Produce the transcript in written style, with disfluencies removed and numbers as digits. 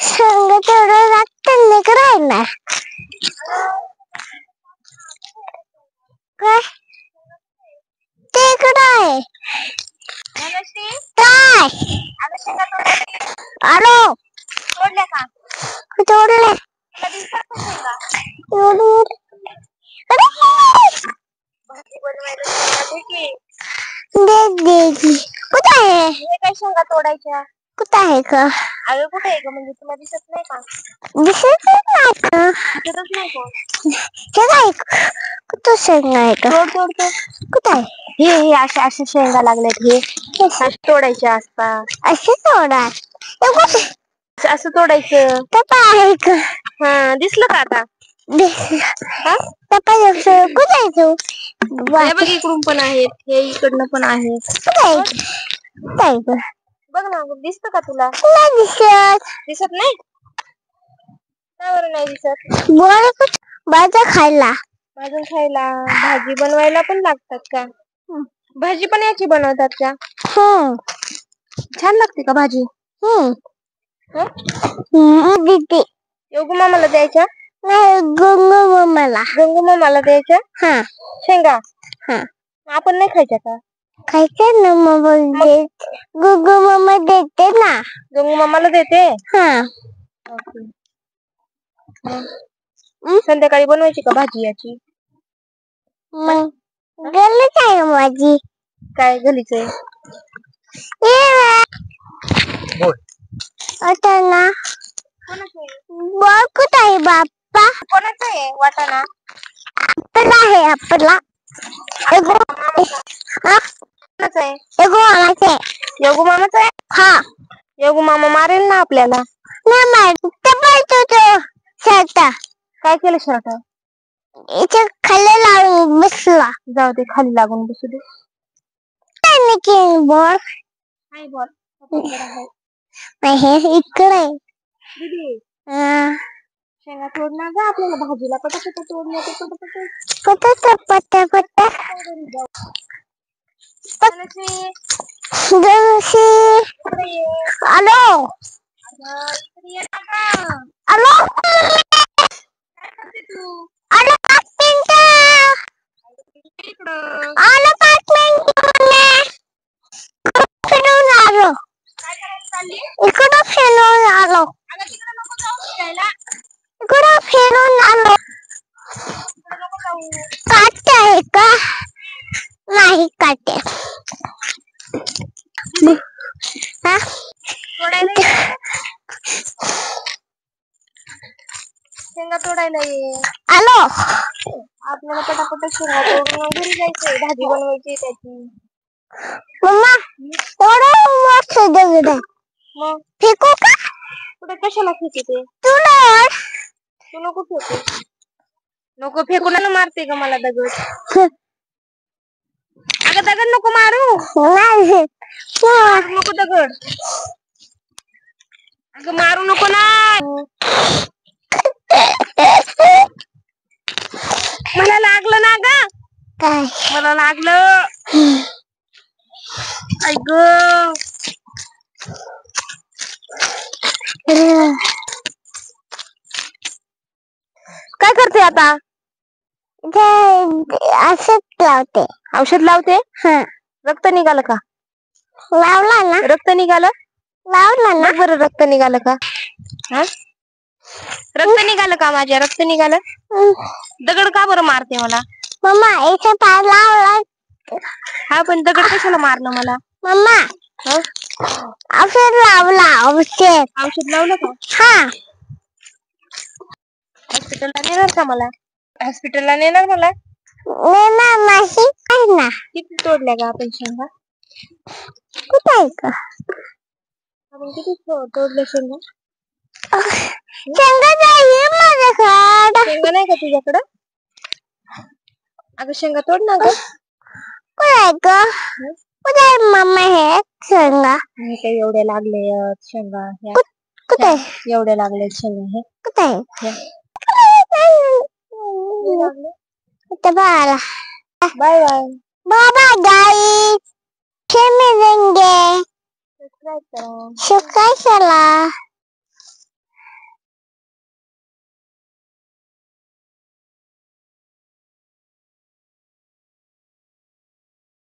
शेंगा तेवढं लागतं नाही करायला. काय ते काय काय आलो तोडले का तोडले कुठे आहे काय शेंगा तोडायच्या कुठे आहे का अगं कुठे आहे का म्हणजे तुला दिसत नाही का दिसत नाही का दिसतच नाही का कुठं शेंगा आहे का तोड तोड तोड कुठे आहे हे अशा अशा शेंगा लागल्यात हे तोडायच्या असतात असे तोडा असं तोडायचं तपा आहे का हा दिसलं का आता तपा कुठे आहे तू बघ इकडून पण आहेत हे इकडनं पण आहे बघ ना दिसत का तुला नाही दिसत दिसत नाही का बरं नाही दिसत बोल भाज्या खायला भाजी बनवायला पण लागतात का भाजी पण याची बनवतात का हो छान लागते का भाजी योगू मामाला द्यायच्या नाही गंगू मामाला द्यायच्या हा शेंगा हा आपण नाही खायच्या का खायचं ना मग गंगू मामा देते ना गंगू मामाला देते हा संध्याकाळी बनवायची का भाजी याची गलीच आहे माझी काय गलीच आहे वाटाणा कुठं आहे बाप्पा कोणाचं आहे वाटाणा आपला आहे आपला योगू मामाचा आहे हा योगू मामा मारेल ना आपल्याला काय केलं शर्ट इथे खाली लागून बसला जाऊ दे खाली लागून बसू दे बॉल इकडे शेंगा तोडणार का आपल्याला भाजीला पटापट तोडण्यात पटापट आलो आलो आलो 5 मिनिटं आलो 5 मिनिटं फिरून आलो इकडं फिरून आलो इकडं फिरून आलो काटे आहे का नाही काटे शेंगा तोडायला ये आलो आपल्याला पटापट शेंगा तोडून घरी जायचंय भाजी बनवायची त्याची मम्मा एवढं मोठं दगड आहे मग फेकू का कुठे कशाला फेकते तू नको फेकू नको फेकून मारते का मला दगड अगं दगड नको मारू नको दगड अगं मारू नको ना मला लागलं ना ग काय मला लागलं ऐक काय करते आता औषध लावते हा रक्त निघालं का लावला ना रक्त निघालं लावला ना बरं रक्त निघालं का हा रक्त निघालं का माझ्या रक्त निघालं दगड का बरं मारते मला मम्मा इथे पाय लावला हा पण दगड कशाला मारलं मला मम्मा औषध लावला औषध लावलं का हा हॉस्पिटलला नेणार का मला हॉस्पिटलला नेणार मला नेणार नाही काय ना किती तोडल्या का आपण शेंगा कुठे आहे का आपण किती तोडल्या शेंगा शेंगा नाही माझ्याकडे शेंगा नाही का तुझ्याकडं अगं शेंगा तोड ना ग कुठे आहे का कुठे आहे मम्मा हे शेंगा हे काय एवढे लागले शेंगा कुठे एवढे लागले शेंगा हे कुठे आहे bye bye bye bye guys फिर मिलेंगे। सबस्क्राईब करा.